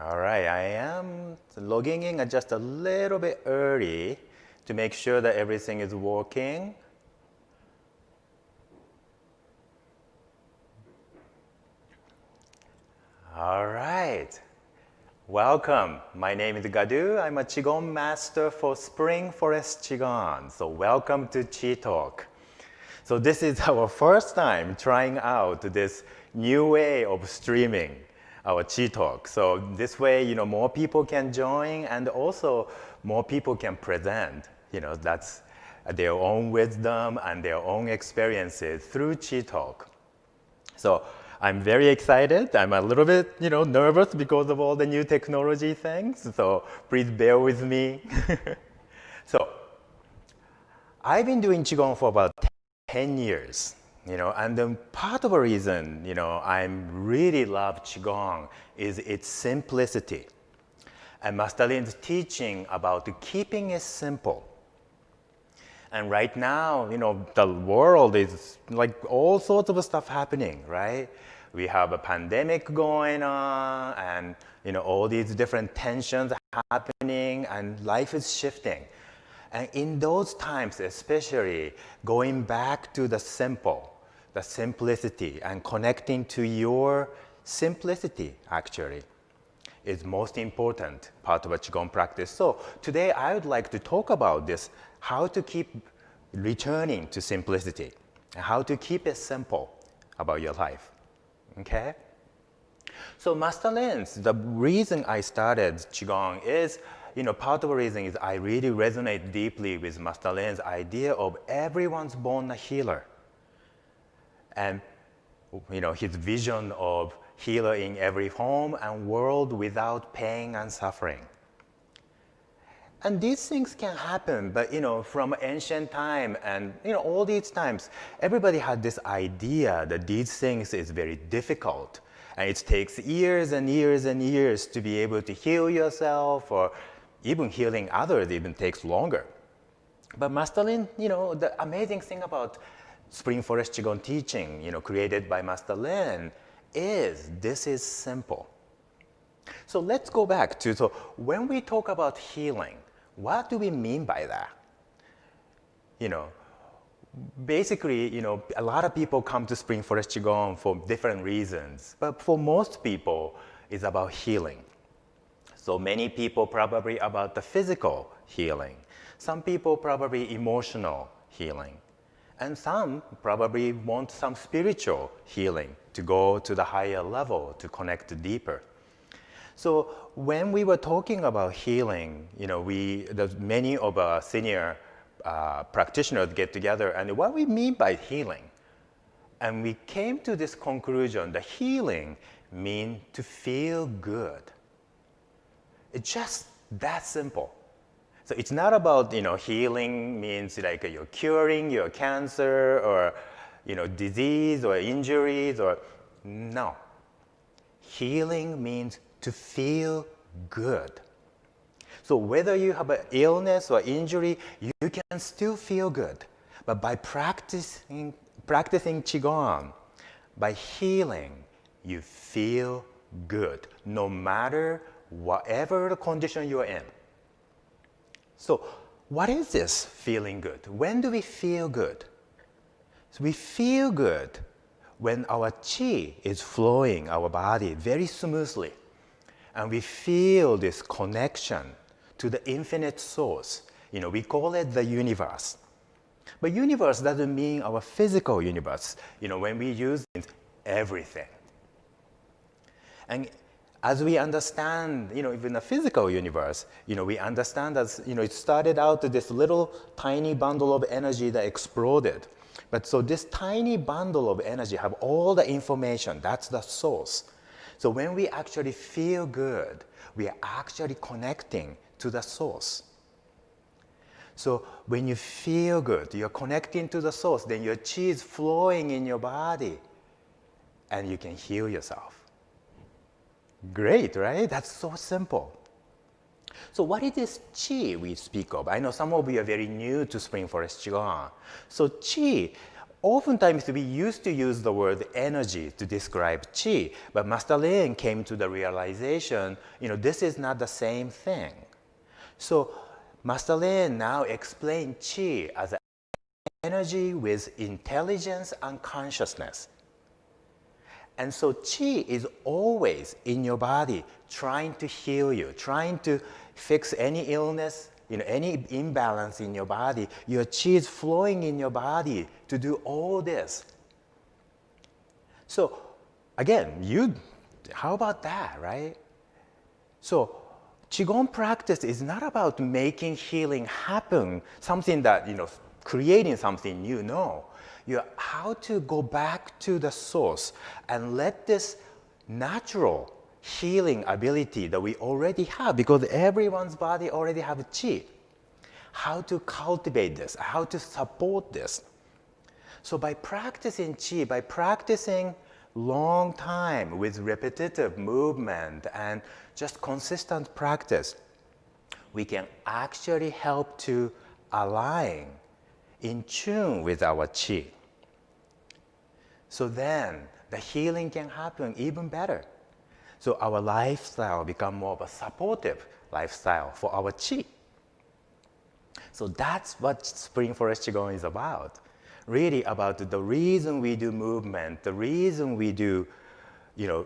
All right, I am logging in just a little bit early to make sure that everything is working. All right, welcome. My name is Gadu. I'm a Qigong Master for Spring Forest Qigong. So welcome to Qi Talk. So this is our first time trying out this new way of streaming our Qi Talk. So this way, more people can join and also more people can present, that's their own wisdom and their own experiences through Qi Talk. So I'm very excited. I'm a little bit, nervous because of all the new technology things. So please bear with me. So I've been doing Qigong for about 10 years, and then part of the reason, I really love Qigong is its simplicity. And Master Lin's teaching about keeping it simple. And right now, the world is like all sorts of stuff happening, right? We have a pandemic going on and, all these different tensions happening and life is shifting. And in those times, especially going back to the simple, the simplicity and connecting to your simplicity actually is most important part of a Qigong practice. So today I would like to talk about this, how to keep returning to simplicity and how to keep it simple about your life, okay? So Master Lin's, the reason I started Qigong is, part of the reason is I really resonate deeply with Master Lin's idea of everyone's born a healer. And, his vision of healer in every home and world without pain and suffering. And these things can happen, but, from ancient time and, all these times, everybody had this idea that these things is very difficult. And it takes years and years and years to be able to heal yourself, or even healing others even takes longer. But Master Lin, the amazing thing about Spring Forest Qigong teaching, created by Master Lin is this is simple. So let's go back to, so when we talk about healing, what do we mean by that? Basically, a lot of people come to Spring Forest Qigong for different reasons, but for most people, it's about healing. So many people probably about the physical healing. Some people probably emotional healing. And some probably want some spiritual healing to go to the higher level, to connect deeper. So when we were talking about healing, many of our senior practitioners get together, and what we mean by healing. And we came to this conclusion that healing means to feel good. It's just that simple. So it's not about, healing means like you're curing your cancer or, disease or injuries or, no. Healing means to feel good. So whether you have an illness or injury, you can still feel good. But by practicing Qigong, by healing, you feel good, no matter whatever the condition you're in. So what is this feeling good? When do we feel good? So we feel good when our qi is flowing our body very smoothly. And we feel this connection to the infinite source. We call it the universe. But universe doesn't mean our physical universe. When we use it, everything. And as we understand, even the physical universe, we understand as, it started out as this little tiny bundle of energy that exploded. But so this tiny bundle of energy have all the information. That's the source. So when we actually feel good, we are actually connecting to the source. So when you feel good, you're connecting to the source, then your qi is flowing in your body, and you can heal yourself. Great, right? That's so simple. So what is this qi we speak of? I know some of you are very new to Spring Forest Qigong. So qi, Oftentimes we used to use the word energy to describe qi, but Master Lin came to the realization, this is not the same thing. So Master Lin now explained qi as energy with intelligence and consciousness. And so qi is always in your body, trying to heal you, trying to fix any illness, any imbalance in your body. Your qi is flowing in your body to do all this. So again, how about that, right? So Qigong practice is not about making healing happen, something that, creating something new. No. How to go back to the source and let this natural healing ability that we already have, because everyone's body already have qi, how to cultivate this, how to support this. So by practicing qi, by practicing long time with repetitive movement and just consistent practice, we can actually help to align in tune with our qi. So then the healing can happen even better. So our lifestyle become more of a supportive lifestyle for our qi. So that's what Spring Forest Qigong is about. Really about the reason we do movement, the reason we do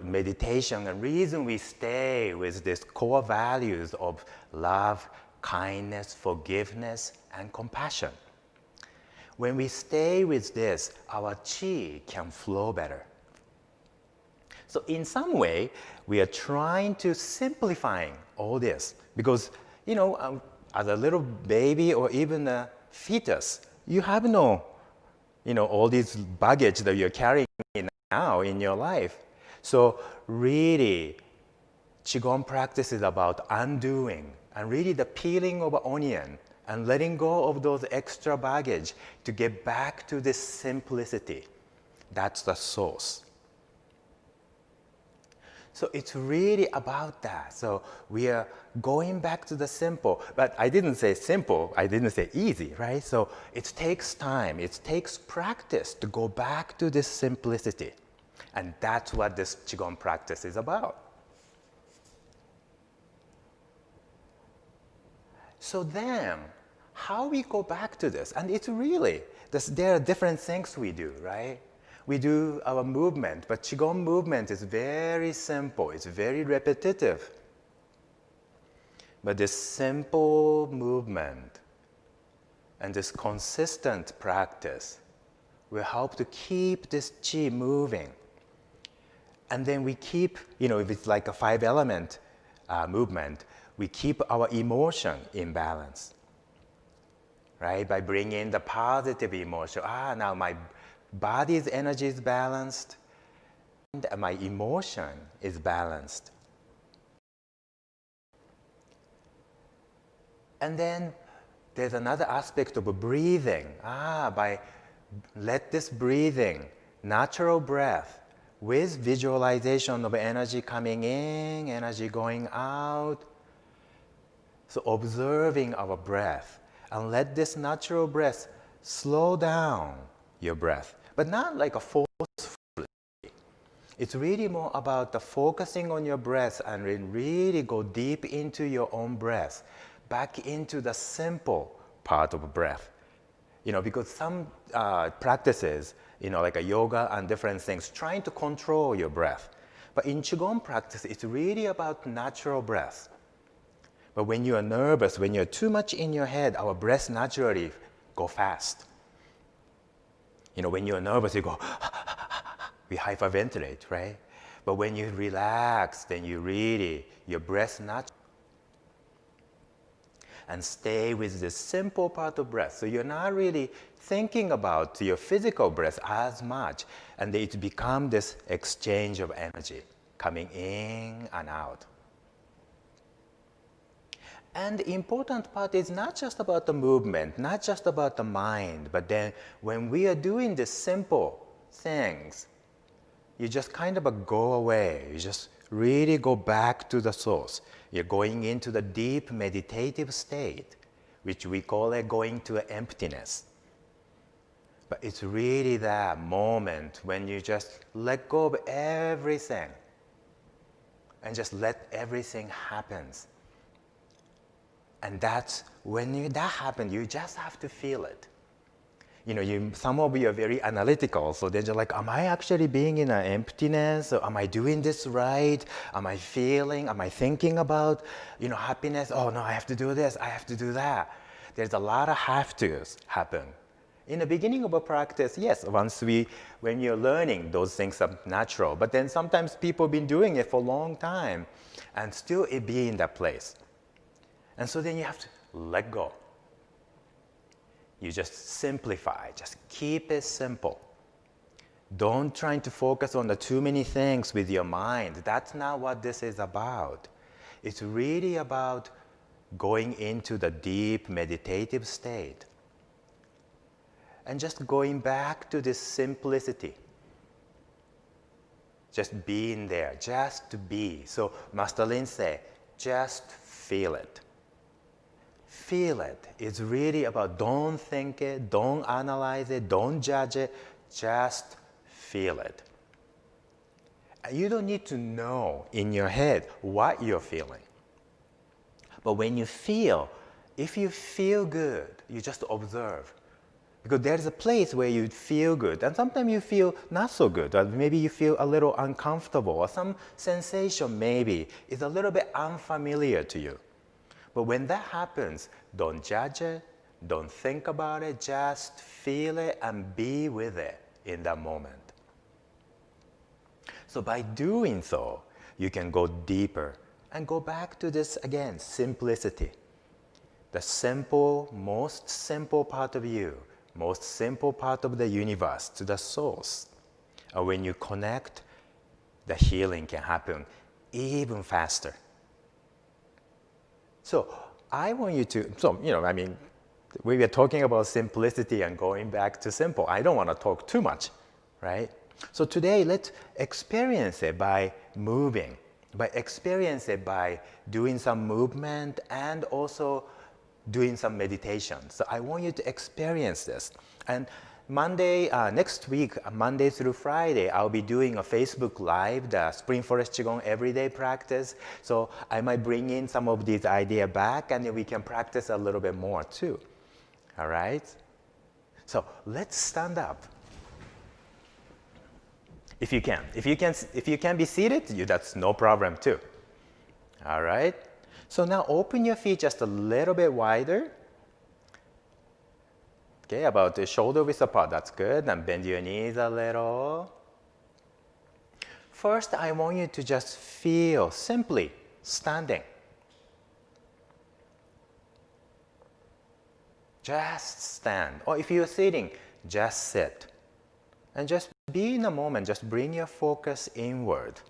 meditation, and reason we stay with these core values of love, kindness, forgiveness, and compassion. When we stay with this, our qi can flow better. So in some way, we are trying to simplifying all this because, as a little baby or even a fetus, you have no, all this baggage that you're carrying now in your life. So really, Qigong practice is about undoing and really the peeling of an onion and letting go of those extra baggage to get back to this simplicity. That's the source. So it's really about that. So we are going back to the simple, but I didn't say simple, I didn't say easy, right? So it takes time, it takes practice to go back to this simplicity. And that's what this Qigong practice is about. So then, how we go back to this? And it's really, there are different things we do, right? We do our movement, but Qigong movement is very simple. It's very repetitive. But this simple movement and this consistent practice will help to keep this qi moving. And then we keep, if it's like a 5-element movement, we keep our emotion in balance, right? By bringing the positive emotion. Now my body's energy is balanced, and my emotion is balanced. And then there's another aspect of breathing. By let this breathing, natural breath, with visualization of energy coming in, energy going out. So observing our breath, and let this natural breath slow down your breath, but not like a forcefully. It's really more about the focusing on your breath and really go deep into your own breath, back into the simple part of breath. Because some practices, like a yoga and different things, trying to control your breath. But in Qigong practice, it's really about natural breath. But when you are nervous, when you're too much in your head, our breath naturally go fast. When you're nervous, you go, we hyperventilate, right? But when you relax, then your breath naturally. And stay with this simple part of breath. So you're not really thinking about your physical breath as much. And it becomes this exchange of energy coming in and out. And the important part is not just about the movement, not just about the mind, but then when we are doing these simple things, you just kind of go away. You just really go back to the source. You're going into the deep meditative state, which we call going to emptiness. But it's really that moment when you just let go of everything and just let everything happen. And that's when that happens, you just have to feel it. Some of you are very analytical, so then you're like, am I actually being in an emptiness? Or am I doing this right? Am I thinking about, happiness? Oh no, I have to do this, I have to do that. There's a lot of have to's happen. In the beginning of a practice, yes, when you're learning, those things are natural. But then sometimes people have been doing it for a long time and still it be in that place. And so then you have to let go. You just simplify, just keep it simple. Don't try to focus on the too many things with your mind. That's not what this is about. It's really about going into the deep meditative state. And just going back to this simplicity. Just being there, just to be. So Master Lin say, just feel it. Feel it. It's really about don't think it, don't analyze it, don't judge it, just feel it. You don't need to know in your head what you're feeling. But when you feel, if you feel good, you just observe. Because there's a place where you feel good, and sometimes you feel not so good, or maybe you feel a little uncomfortable, or some sensation maybe is a little bit unfamiliar to you. But when that happens, don't judge it, don't think about it, just feel it and be with it in that moment. So by doing so, you can go deeper and go back to this again, simplicity. The simple, most simple part of you, most simple part of the universe to the source. And when you connect, the healing can happen even faster. So I want you to, we were talking about simplicity and going back to simple. I don't want to talk too much, right? So today, let's experience it by moving, experience it by doing some movement and also doing some meditation. So I want you to experience this. And next week, Monday through Friday, I'll be doing a Facebook Live, the Spring Forest Qigong Everyday Practice. So I might bring in some of these ideas back and then we can practice a little bit more too. All right? So let's stand up. If you can. If you can be seated, that's no problem too. All right? So now open your feet just a little bit wider. Okay, about the shoulder width apart, that's good. And bend your knees a little. First, I want you to just feel simply standing. Just stand. Or if you're sitting, just sit. And just be in the moment, just bring your focus inward.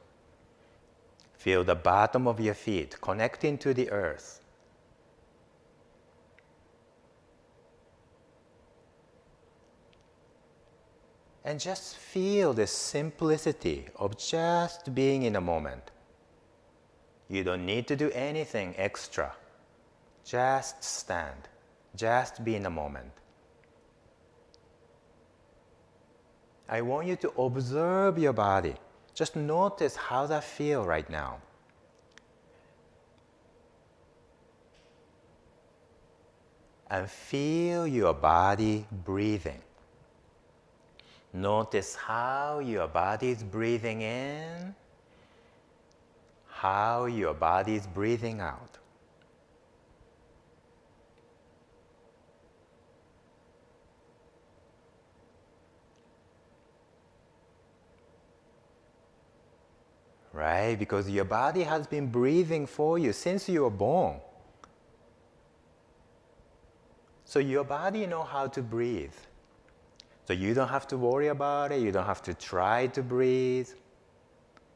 Feel the bottom of your feet connecting to the earth. And just feel the simplicity of just being in a moment. You don't need to do anything extra. Just stand. Just be in a moment. I want you to observe your body. Just notice how that feels right now. And feel your body breathing. Notice how your body is breathing in, how your body is breathing out. Right? Because your body has been breathing for you since you were born. So your body knows how to breathe. So you don't have to worry about it. You don't have to try to breathe.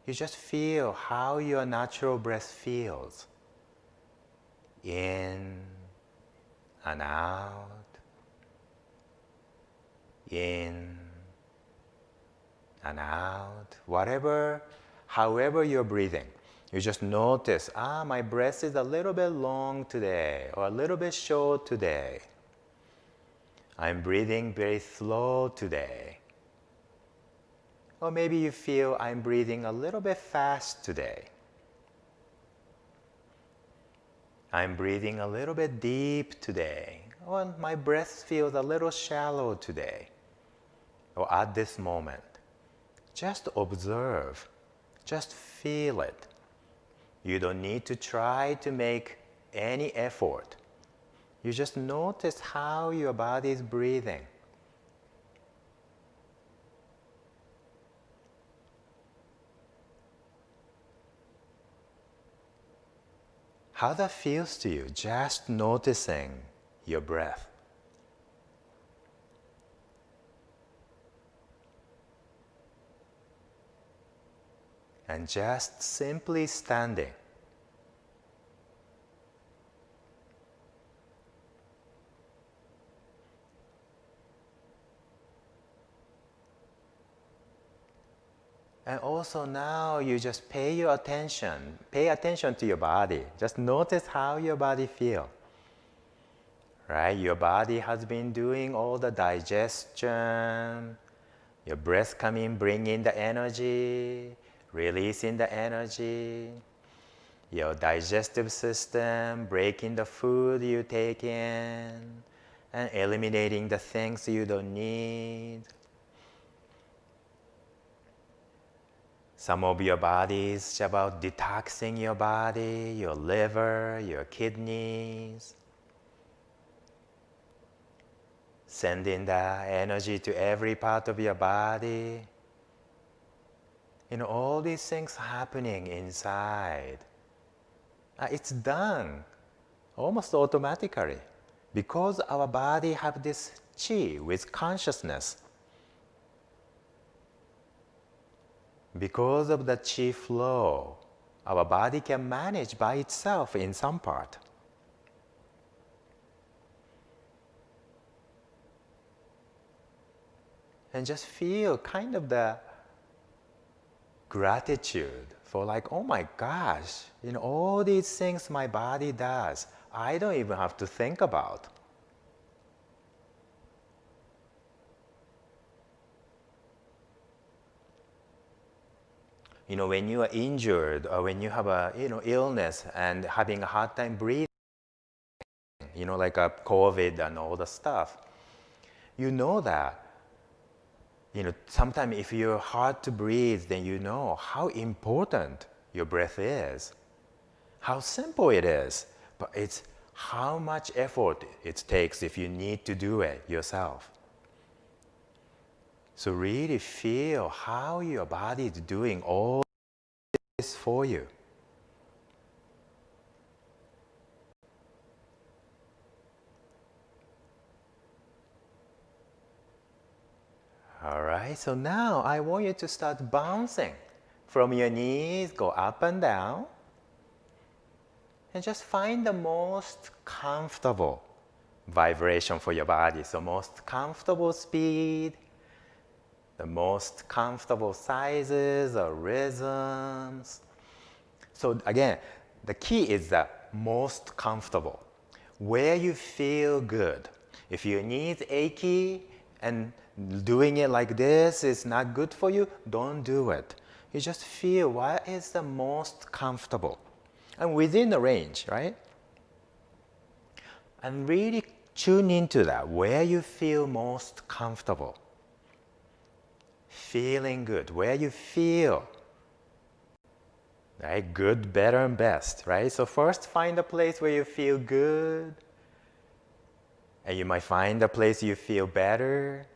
You just feel how your natural breath feels. In and out. In and out. However you're breathing. You just notice, my breath is a little bit long today or a little bit short today. I'm breathing very slow today. Or maybe you feel I'm breathing a little bit fast today. I'm breathing a little bit deep today. Or my breath feels a little shallow today. Or at this moment. Just observe. Just feel it. You don't need to try to make any effort. You just notice how your body is breathing. How that feels to you, just noticing your breath. And just simply standing. And also now you just pay attention to your body. Just notice how your body feels. Right? Your body has been doing all the digestion. Your breath coming, bringing the energy, releasing the energy. Your digestive system, breaking the food you take in, and eliminating the things you don't need. Some of your body is about detoxing your body, your liver, your kidneys. Sending the energy to every part of your body. All these things happening inside. It's done almost automatically because our body have this chi with consciousness. Because of the chi flow, our body can manage by itself in some part. And just feel kind of the gratitude for like, oh my gosh, all these things my body does, I don't even have to think about. When you are injured or when you have a illness and having a hard time breathing, like a COVID and all the stuff, you know that. Sometimes if you're hard to breathe, then you know how important your breath is, how simple it is, but it's how much effort it takes if you need to do it yourself. So really feel how your body is doing all this for you. All right, so now I want you to start bouncing from your knees, go up and down, and just find the most comfortable vibration for your body. So most comfortable speed, the most comfortable sizes or rhythms. So again, the key is the most comfortable, where you feel good. If your knees achy and doing it like this is not good for you, don't do it. You just feel what is the most comfortable. And within the range, right? And really tune into that, where you feel most comfortable. Feeling good, where you feel, right? Good, better, and best, right? So first find a place where you feel good. And you might find a place you feel better.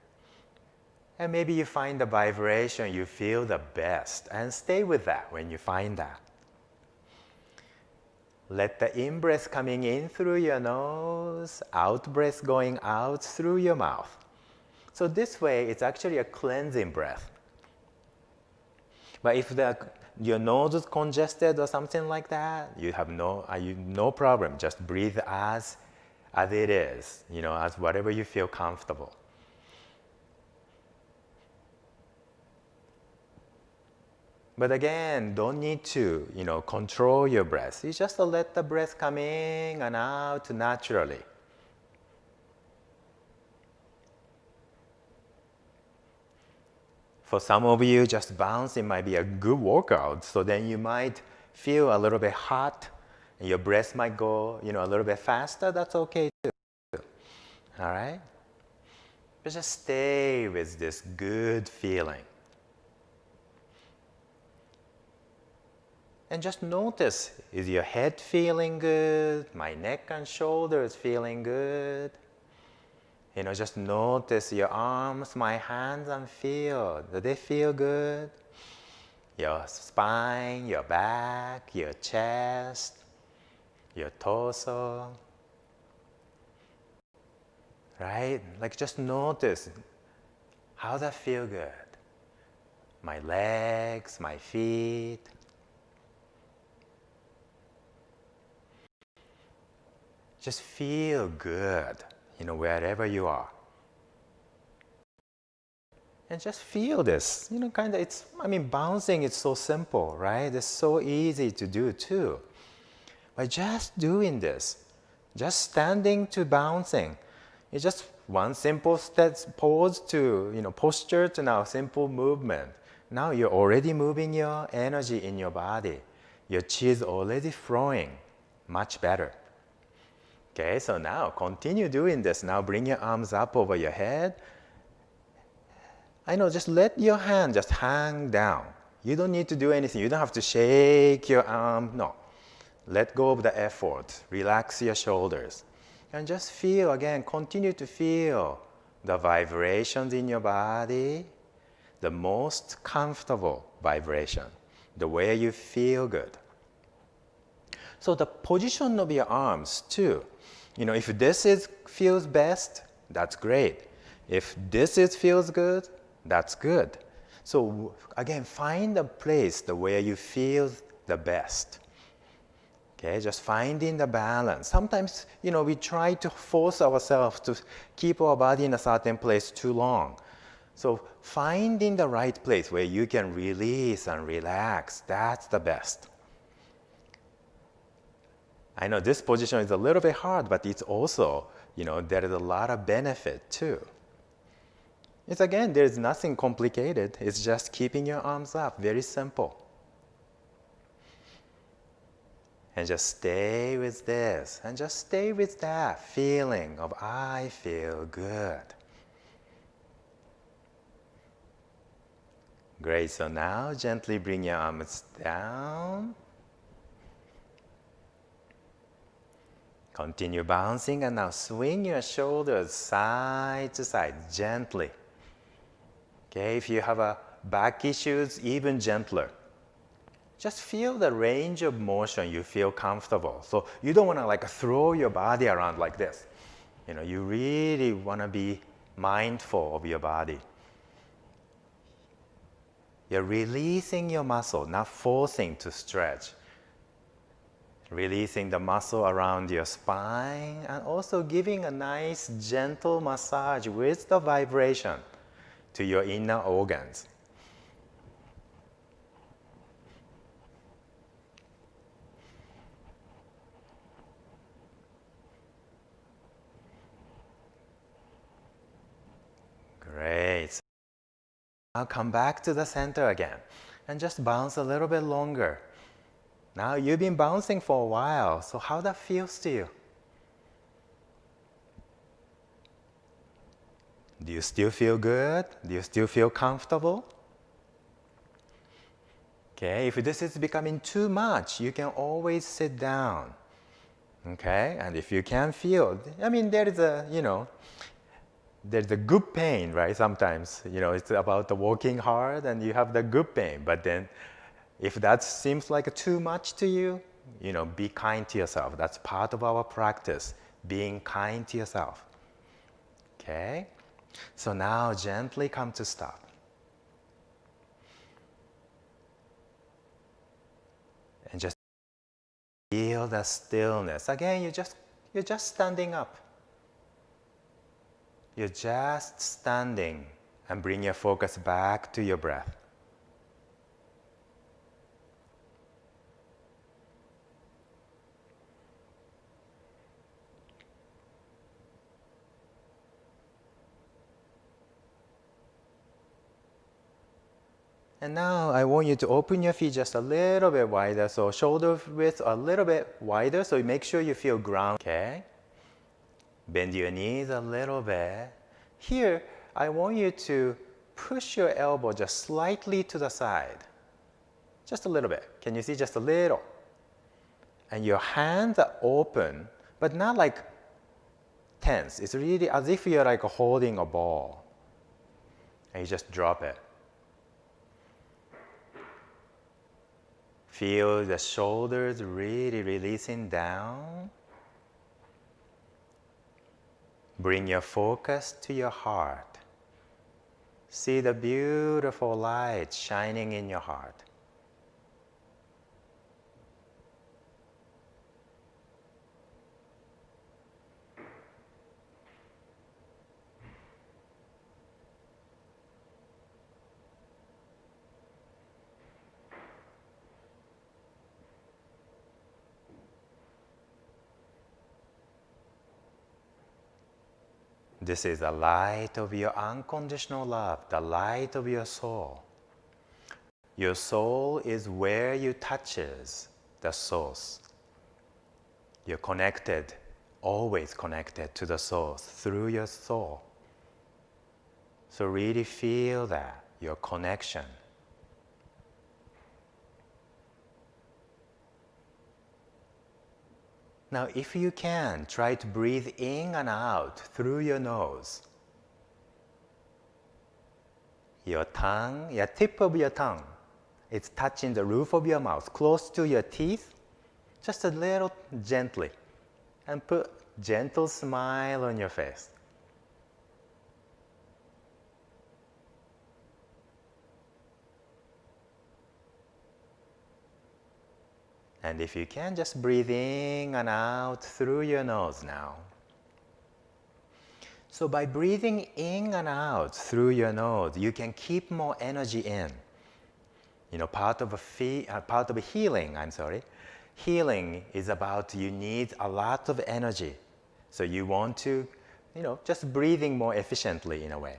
And maybe you find the vibration you feel the best. And stay with that when you find that. Let the in-breath coming in through your nose, out-breath going out through your mouth. So this way, it's actually a cleansing breath. But if your nose is congested or something like that, you have no problem. Just breathe as it is, as whatever you feel comfortable. But again, don't need to, control your breath. You just let the breath come in and out naturally. For some of you, just bouncing might be a good workout. So then you might feel a little bit hot, and your breath might go, a little bit faster. That's okay too. All right? But just stay with this good feeling. And just notice, is your head feeling good? My neck and shoulders feeling good? Just notice your arms, my hands, and feel. Do they feel good? Your spine, your back, your chest, your torso. Right? Like just notice, how does that feel good? My legs, my feet. Just feel good, wherever you are. And just feel this, bouncing is so simple, right? It's so easy to do too. By just doing this, just standing to bouncing, it's just one simple step, pose to, posture to now simple movement. Now you're already moving your energy in your body. Your chi is already flowing much better. Okay, so now continue doing this. Now bring your arms up over your head. Just let your hand just hang down. You don't need to do anything. You don't have to shake your arm. No. Let go of the effort. Relax your shoulders. And just feel, again, continue to feel the vibrations in your body, the most comfortable vibration, the way you feel good. So the position of your arms too. If this feels best, that's great. If this feels good, that's good. So again, find a place where you feel the best. Okay, just finding the balance. Sometimes, we try to force ourselves to keep our body in a certain place too long. So finding the right place where you can release and relax, that's the best. I know this position is a little bit hard, but it's also, there is a lot of benefit too. There's nothing complicated. It's just keeping your arms up, very simple. And just stay with this, and just stay with that feeling of I feel good. Great, so now gently bring your arms down. Continue bouncing, and now swing your shoulders side to side, gently. Okay, if you have back issues, even gentler. Just feel the range of motion you feel comfortable. So you don't want to throw your body around like this. You really want to be mindful of your body. You're releasing your muscle, not forcing to stretch. Releasing the muscle around your spine and also giving a nice gentle massage with the vibration to your inner organs. Great. Now come back to the center again and just bounce a little bit longer. Now you've been bouncing for a while, so how that feels to you? Do you still feel good? Do you still feel comfortable? Okay, if this is becoming too much, you can always sit down. Okay, and if you can feel, there is there's a good pain, right? Sometimes, it's about the working hard and you have the good pain. But then if that seems like too much to you, be kind to yourself. That's part of our practice, being kind to yourself. Okay? So now gently come to stop. And just feel the stillness. Again, you're just standing up. You're just standing and bring your focus back to your breath. And now I want you to open your feet just a little bit wider, so shoulder width a little bit wider, so make sure you feel grounded. Okay? Bend your knees a little bit. Here, I want you to push your elbow just slightly to the side. Just a little bit. Can you see? Just a little. And your hands are open, but not like tense. It's really as if you're like holding a ball. And you just drop it. Feel the shoulders really releasing down. Bring your focus to your heart. See the beautiful light shining in your heart. This is the light of your unconditional love, the light of your soul. Your soul is where you touches the source. You're connected, always connected to the source through your soul. So really feel that, your connection. Now, if you can, try to breathe in and out through your nose. Your tongue, your tip of your tongue, it's touching the roof of your mouth, close to your teeth, just a little gently. And put gentle smile on your face. And if you can, just breathe in and out through your nose now. So by breathing in and out through your nose, you can keep more energy in. You know, part of healing, healing is about you need a lot of energy. So you want to, just breathing more efficiently in a way.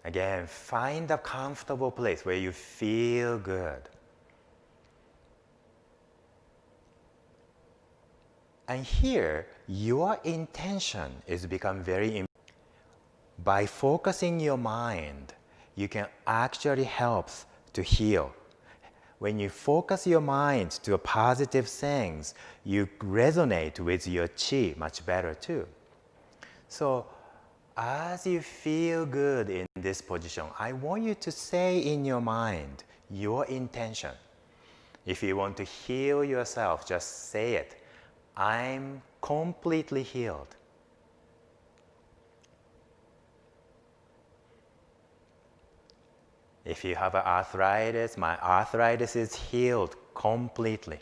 Again, find a comfortable place where you feel good. And here, your intention is become very important. By focusing your mind, you can actually help to heal. When you focus your mind to positive things, you resonate with your chi much better too. So, as you feel good in this position, I want you to say in your mind your intention. If you want to heal yourself, just say it. I'm completely healed. If you have arthritis, my arthritis is healed completely.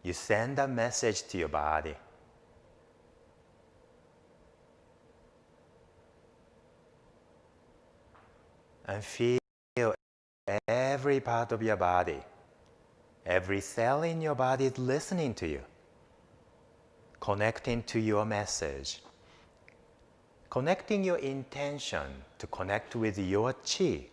You send a message to your body. And feel every part of your body, every cell in your body is listening to you, connecting to your message, connecting your intention to connect with your chi.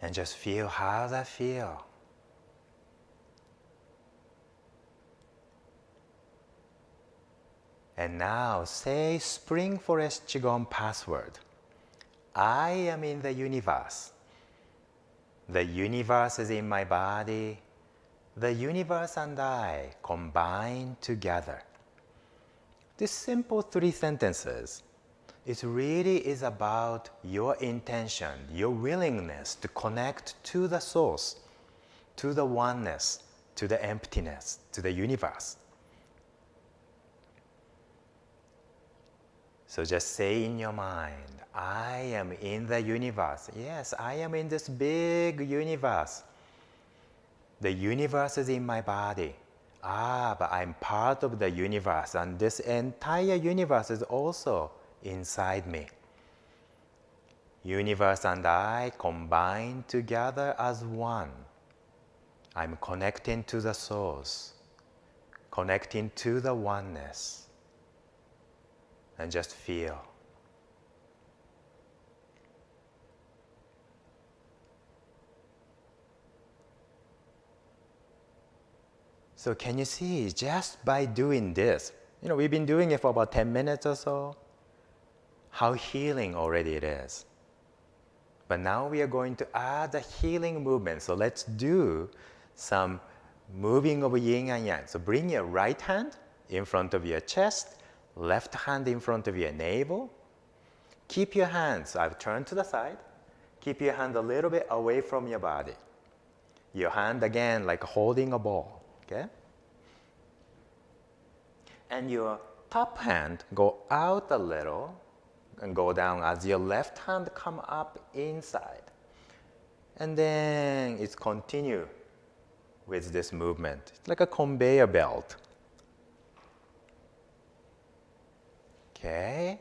And just feel how that feels. And now say Spring Forest Qigong password. I am in the universe. The universe is in my body. The universe and I combine together. This simple 3 sentences, it really is about your intention, your willingness to connect to the source, to the oneness, to the emptiness, to the universe. So just say in your mind, I am in the universe. Yes, I am in this big universe. The universe is in my body. but I'm part of the universe, and this entire universe is also inside me. Universe and I combine together as one. I'm connecting to the source, connecting to the oneness, and just feel. So can you see, just by doing this, we've been doing it for about 10 minutes or so, how healing already it is. But now we are going to add a healing movement. So let's do some moving of yin and yang. So bring your right hand in front of your chest, left hand in front of your navel. Keep your hands, I've turned to the side. Keep your hand a little bit away from your body. Your hand again like holding a ball. Okay? And your top hand go out a little and go down as your left hand come up inside. And then it's continue with this movement. It's like a conveyor belt. Okay?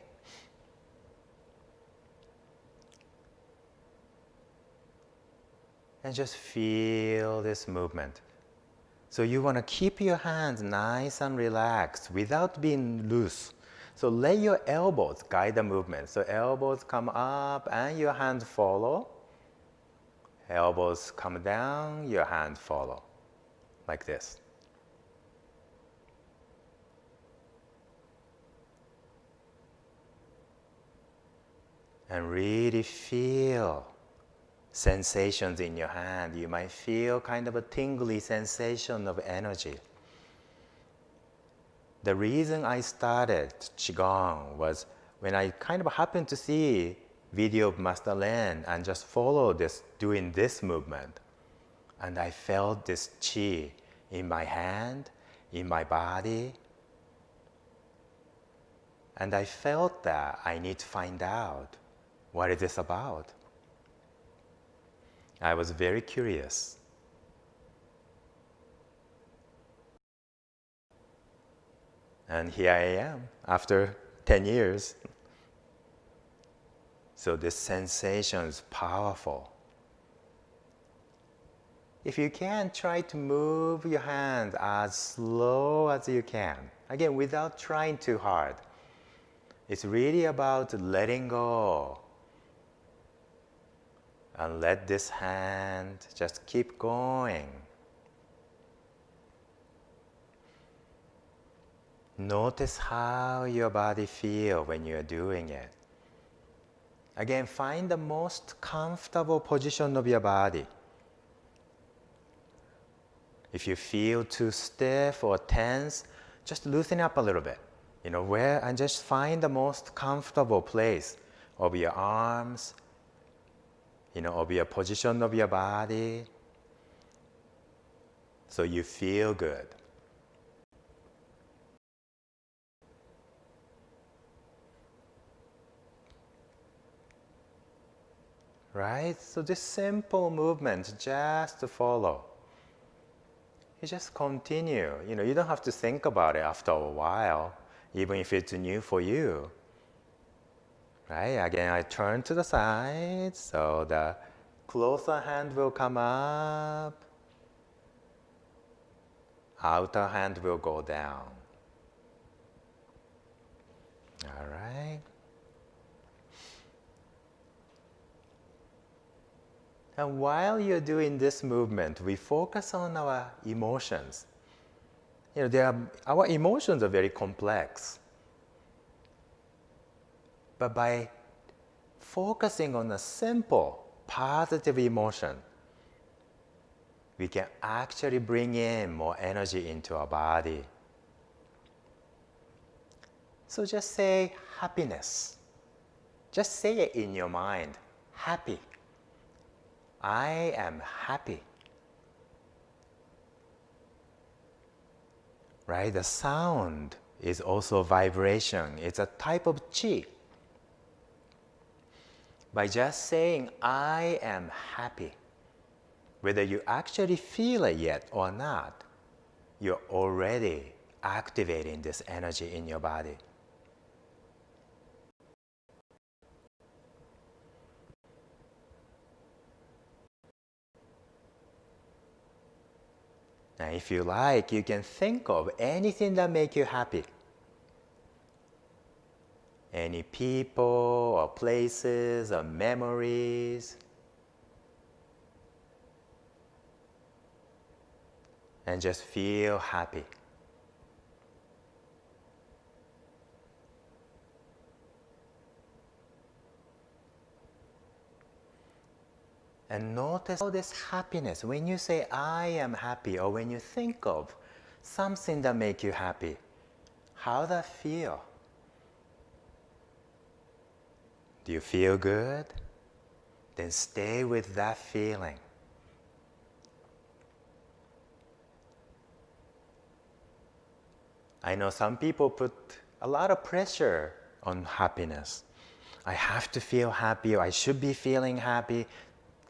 And just feel this movement. So you want to keep your hands nice and relaxed without being loose. So let your elbows guide the movement. So elbows come up and your hands follow. Elbows come down, your hands follow. Like this. And really feel sensations in your hand. You might feel kind of a tingly sensation of energy. The reason I started Qigong was when I kind of happened to see video of Master Len and just followed this, doing this movement. And I felt this qi in my hand, in my body. And I felt that I need to find out what is this about. I was very curious. And here I am after 10 years. So this sensation is powerful. If you can, try to move your hand as slow as you can. Again, without trying too hard. It's really about letting go. And let this hand just keep going. Notice how your body feels when you're doing it. Again, find the most comfortable position of your body. If you feel too stiff or tense, just loosen up a little bit. And just find the most comfortable place of your arms, of your position of your body, so you feel good. Right? So this simple movement, just to follow. You just continue. You don't have to think about it after a while, even if it's new for you. Right? Again, I turn to the side, so the closer hand will come up. Outer hand will go down. All right. And while you're doing this movement, we focus on our emotions. Our emotions are very complex. But by focusing on a simple, positive emotion, we can actually bring in more energy into our body. So just say happiness. Just say it in your mind, happy. I am happy. Right? The sound is also vibration. It's a type of qi. By just saying, I am happy, whether you actually feel it yet or not, you're already activating this energy in your body. Now, if you like, you can think of anything that makes you happy. Any people or places or memories. And just feel happy. And notice how this happiness, when you say, I am happy, or when you think of something that makes you happy, how does that feel? Do you feel good? Then stay with that feeling. I know some people put a lot of pressure on happiness. I have to feel happy, or I should be feeling happy.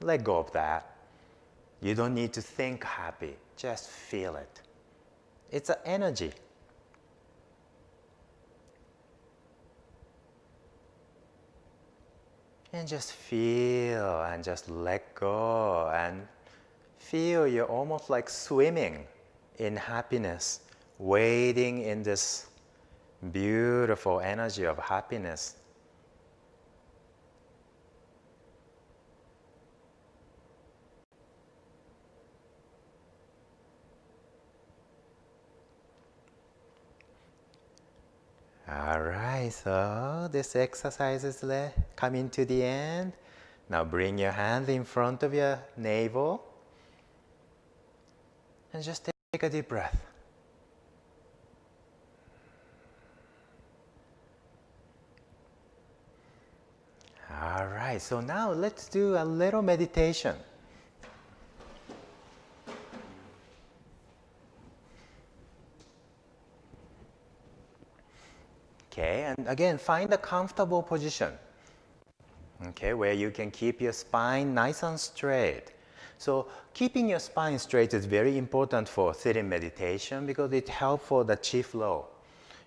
Let go of that. You don't need to think happy, just feel it. It's an energy. And just feel and just let go and feel you're almost like swimming in happiness, wading in this beautiful energy of happiness. All right, so this exercise is coming to the end. Now bring your hand in front of your navel and just take a deep breath. All right, so now let's do a little meditation. Okay, and again, find a comfortable position. Okay, where you can keep your spine nice and straight. So keeping your spine straight is very important for sitting meditation because it helps for the chi flow.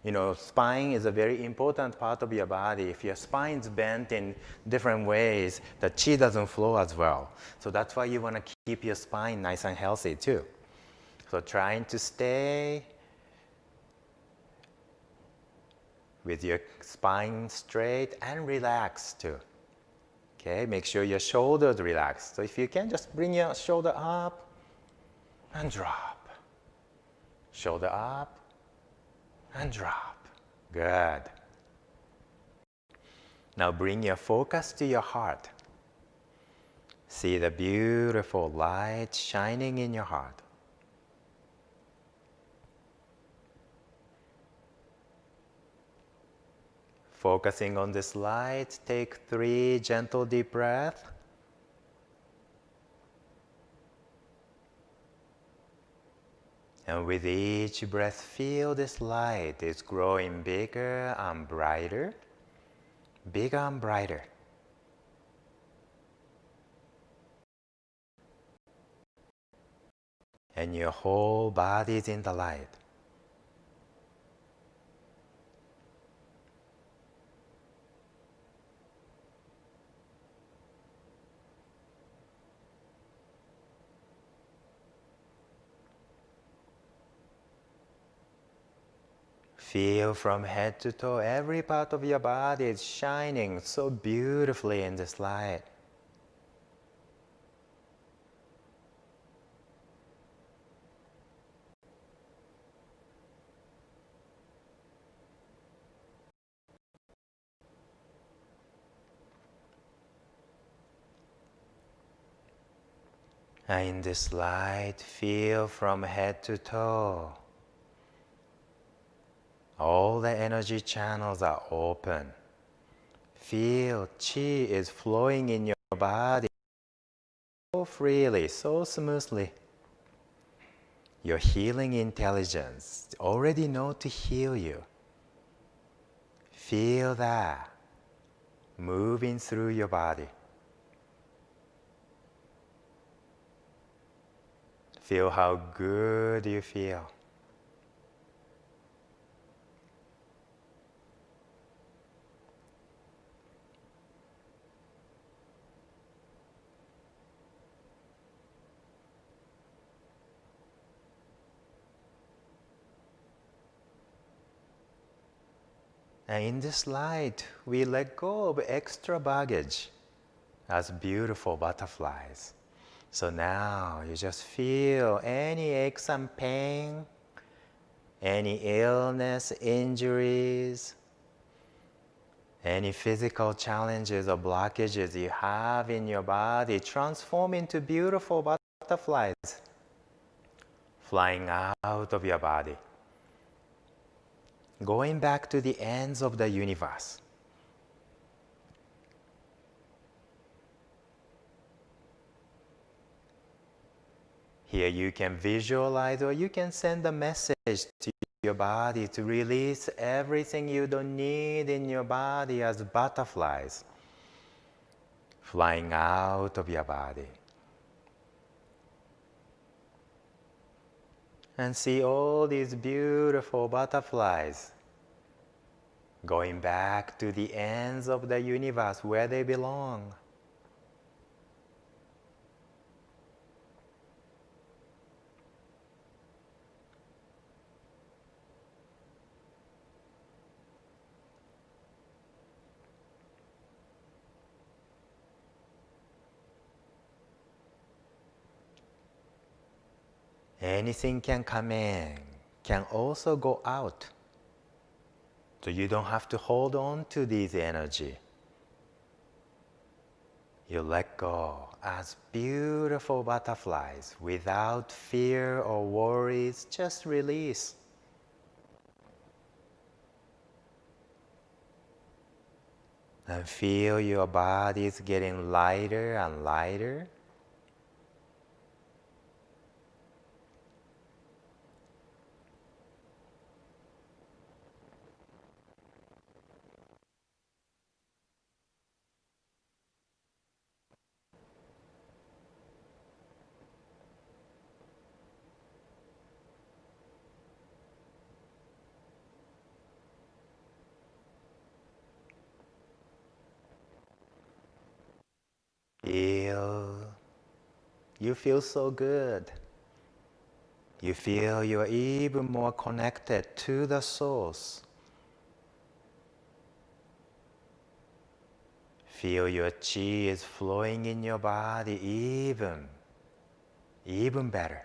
You know, spine is a very important part of your body. If your spine is bent in different ways, the chi doesn't flow as well. So that's why you want to keep your spine nice and healthy too. So trying to stay with your spine straight and relaxed too. Okay, make sure your shoulders relax. So if you can, just bring your shoulder up and drop. Shoulder up and drop. Good. Now bring your focus to your heart. See the beautiful light shining in your heart. Focusing on this light, take 3 gentle deep breaths. And with each breath, feel this light is growing bigger and brighter, bigger and brighter. And your whole body is in the light. Feel from head to toe, every part of your body is shining so beautifully in this light. And in this light, feel from head to toe. All the energy channels are open. Feel chi is flowing in your body so freely, so smoothly. Your healing intelligence already know to heal you. Feel that moving through your body. Feel how good you feel. And in this light, we let go of extra baggage as beautiful butterflies. So now you just feel any aches and pain, any illness, injuries, any physical challenges or blockages you have in your body transform into beautiful butterflies flying out of your body, going back to the ends of the universe. Here you can visualize or you can send a message to your body to release everything you don't need in your body as butterflies flying out of your body. And see all these beautiful butterflies going back to the ends of the universe where they belong. Anything can come in, can also go out. So you don't have to hold on to this energy. You let go as beautiful butterflies without fear or worries, just release. And feel your body is getting lighter and lighter. You feel so good. You feel you're even more connected to the source. Feel your chi is flowing in your body even better.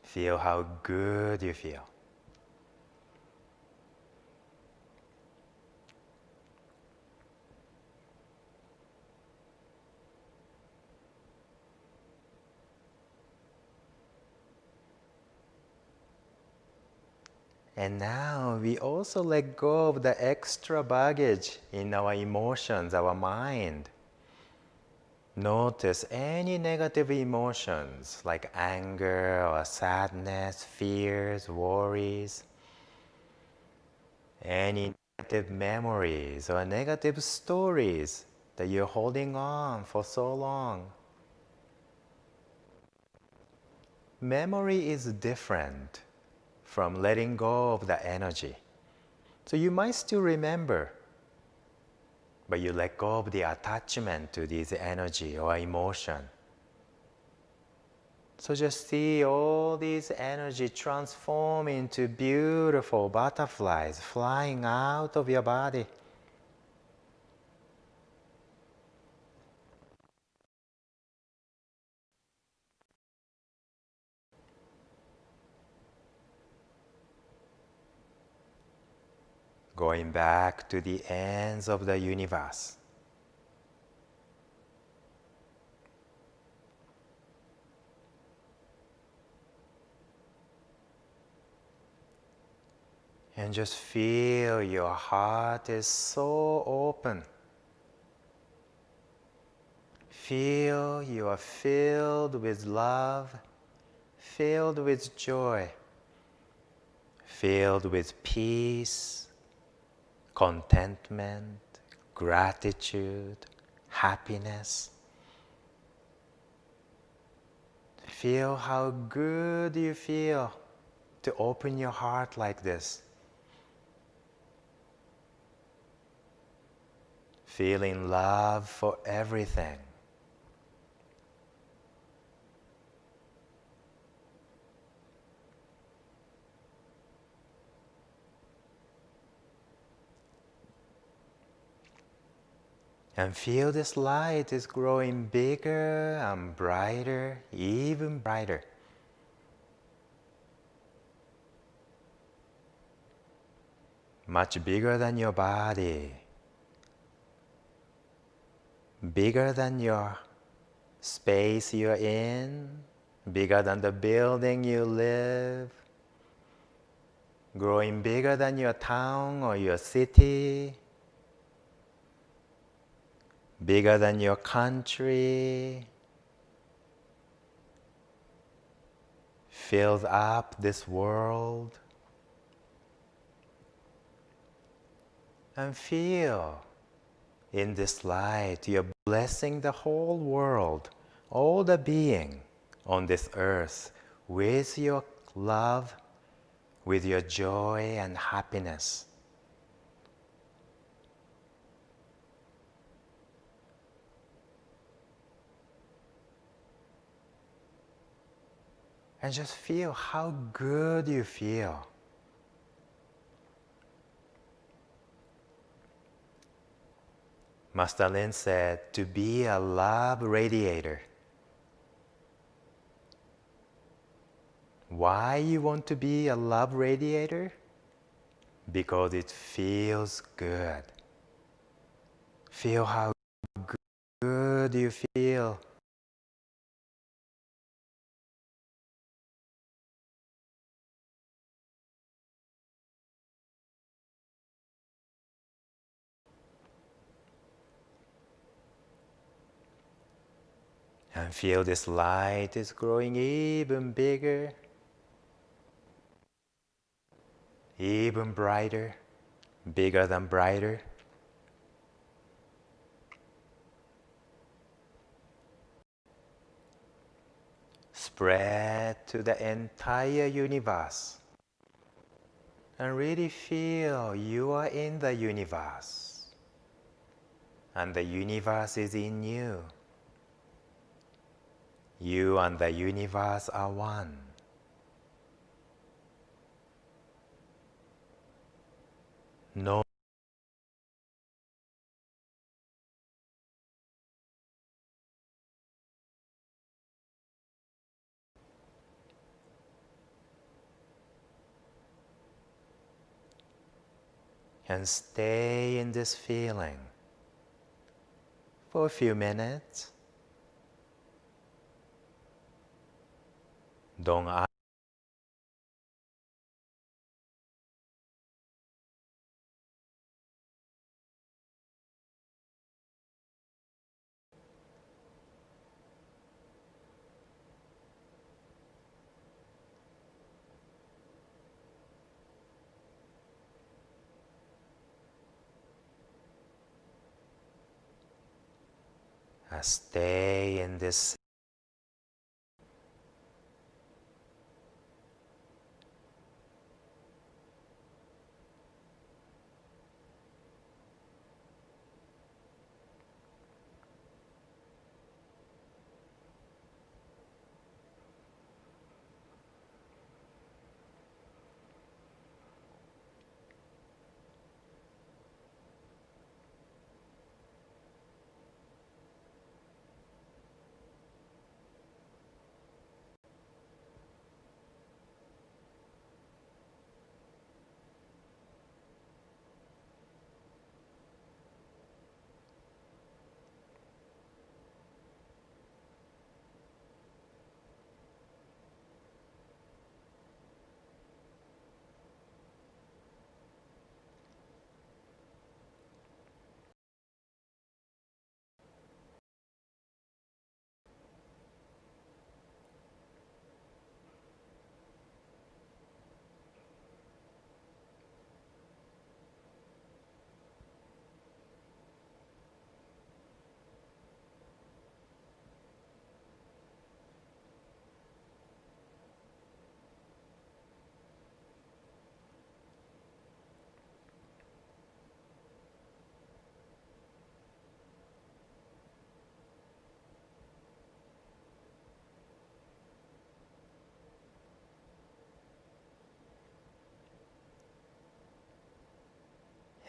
Feel how good you feel. And now we also let go of the extra baggage in our emotions, our mind. Notice any negative emotions like anger or sadness, fears, worries, any negative memories or negative stories that you're holding on for so long. Memory is different from letting go of the energy. So you might still remember, but you let go of the attachment to this energy or emotion. So just see all this energy transform into beautiful butterflies flying out of your body. Going back to the ends of the universe. And just feel your heart is so open. Feel you are filled with love, filled with joy, filled with peace, contentment, gratitude, happiness. Feel how good you feel to open your heart like this. Feeling love for everything. And feel this light is growing bigger and brighter, even brighter. Much bigger than your body, bigger than your space you're in, bigger than the building you live, growing bigger than your town or your city, bigger than your country, fills up this world. And feel in this light you're blessing the whole world, all the being on this earth with your love, with your joy and happiness. And just feel how good you feel. Master Lin said to be a love radiator. Why you want to be a love radiator? Because it feels good. Feel how good you feel. And feel this light is growing even bigger, even brighter, bigger than brighter. Spread to the entire universe. And really feel you are in the universe. And the universe is in you. You and the universe are one. No. And stay in this feeling for a few minutes. Don't ask. Stay in this.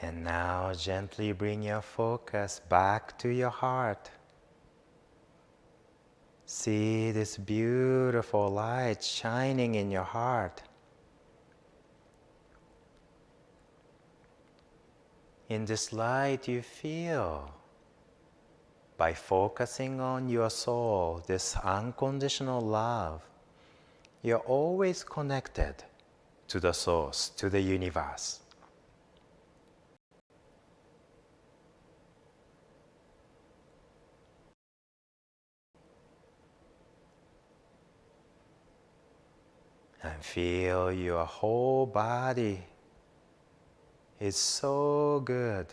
And now gently bring your focus back to your heart. See this beautiful light shining in your heart. In this light you feel, by focusing on your soul, this unconditional love, you're always connected to the source, to the universe. And feel your whole body is so good.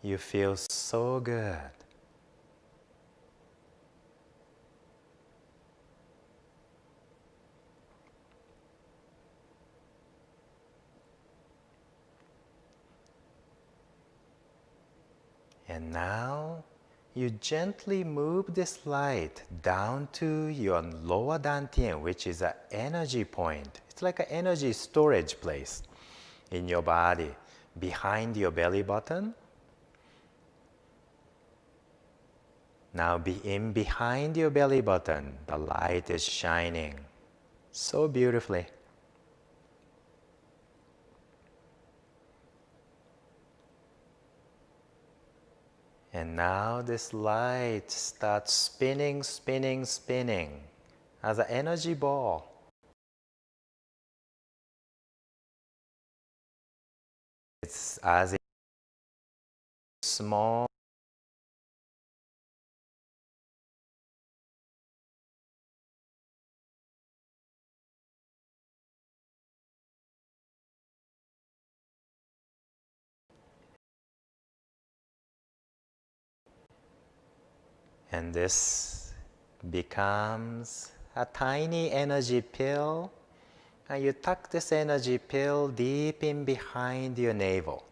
You feel so good. And now you gently move this light down to your lower dantian, which is an energy point. It's like an energy storage place in your body, behind your belly button. Now behind your belly button, the light is shining so beautifully. And now this light starts spinning, spinning, spinning as an energy ball. It's as small. And this becomes a tiny energy pill. And you tuck this energy pill deep in behind your navel.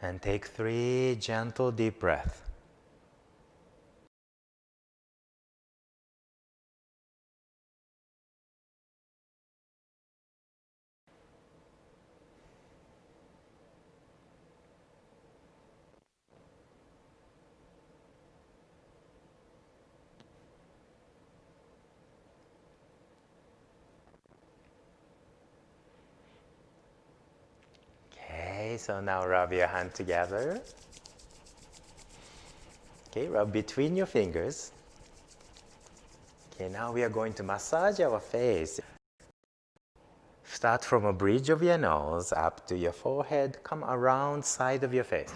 And take 3 gentle deep breaths. Okay, so now rub your hand together. Okay, rub between your fingers. Okay, now we are going to massage our face. Start from a bridge of your nose up to your forehead, come around side of your face.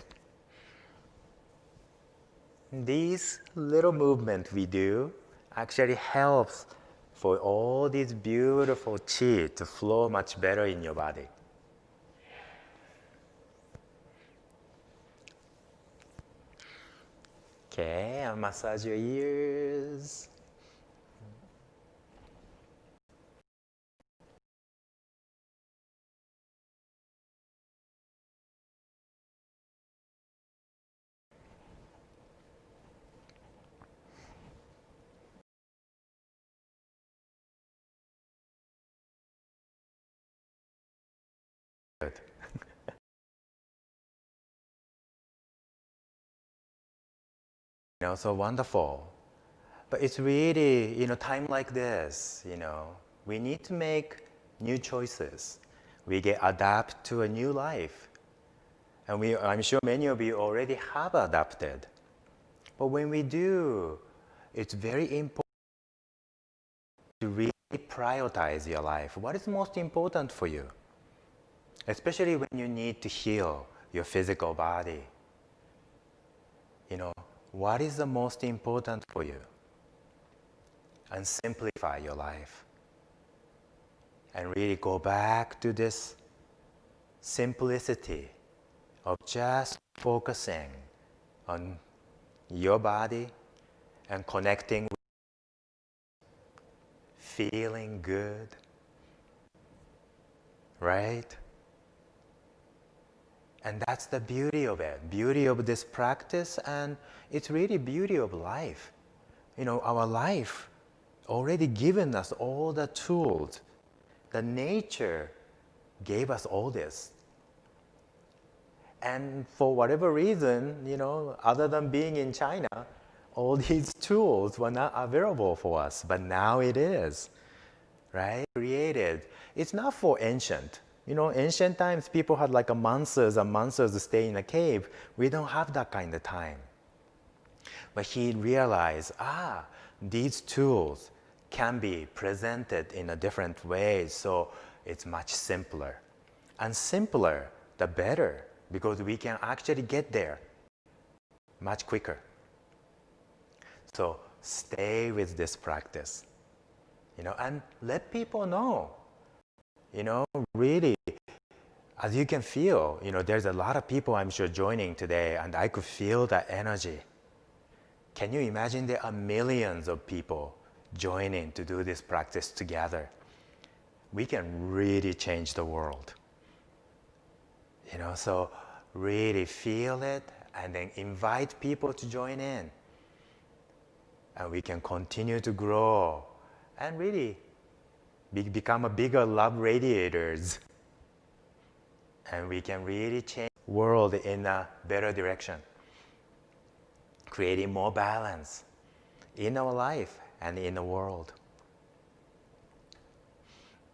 These little movements we do actually helps for all this beautiful qi to flow much better in your body. Okay, I'll massage your ears. Good. So wonderful. But it's really, time like this, we need to make new choices. We get adapt to a new life. And I'm sure many of you already have adapted. But when we do, it's very important to really prioritize your life. What is most important for you? Especially when you need to heal your physical body. What is the most important for you? And simplify your life. And really go back to this simplicity of just focusing on your body and connecting with feeling good, right? And that's the beauty of it, beauty of this practice, and it's really beauty of life. Our life already given us all the tools. The nature gave us all this. And for whatever reason, other than being in China, all these tools were not available for us, but now it is, right? Created. It's not for ancient. Ancient times people had like months and months to stay in a cave. We don't have that kind of time. But he realized, these tools can be presented in a different way, so it's much simpler. And simpler, the better, because we can actually get there much quicker. So stay with this practice, and let people know, really, as you can feel, there's a lot of people I'm sure joining today, and I could feel that energy. Can you imagine there are millions of people joining to do this practice together? We can really change the world. So really feel it and then invite people to join in. And we can continue to grow and really become a bigger love radiators. And we can really change the world in a better direction, creating more balance in our life and in the world.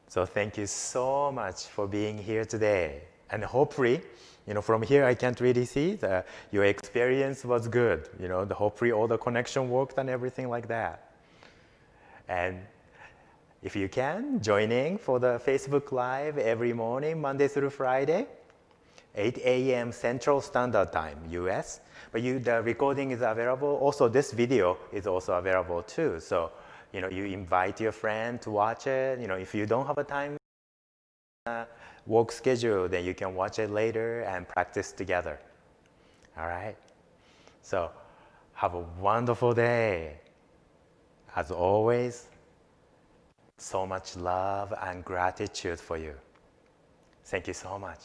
So thank you so much for being here today. And hopefully, from here I can't really see that your experience was good. Hopefully all the connection worked and everything like that. And if you can, join in for the Facebook Live every morning, Monday through Friday, 8 a.m. Central Standard Time, US. But the recording is available. Also, this video is also available too. So, you invite your friend to watch it. If you don't have a time work schedule, then you can watch it later and practice together. All right? So, have a wonderful day. As always, so much love and gratitude for you. Thank you so much.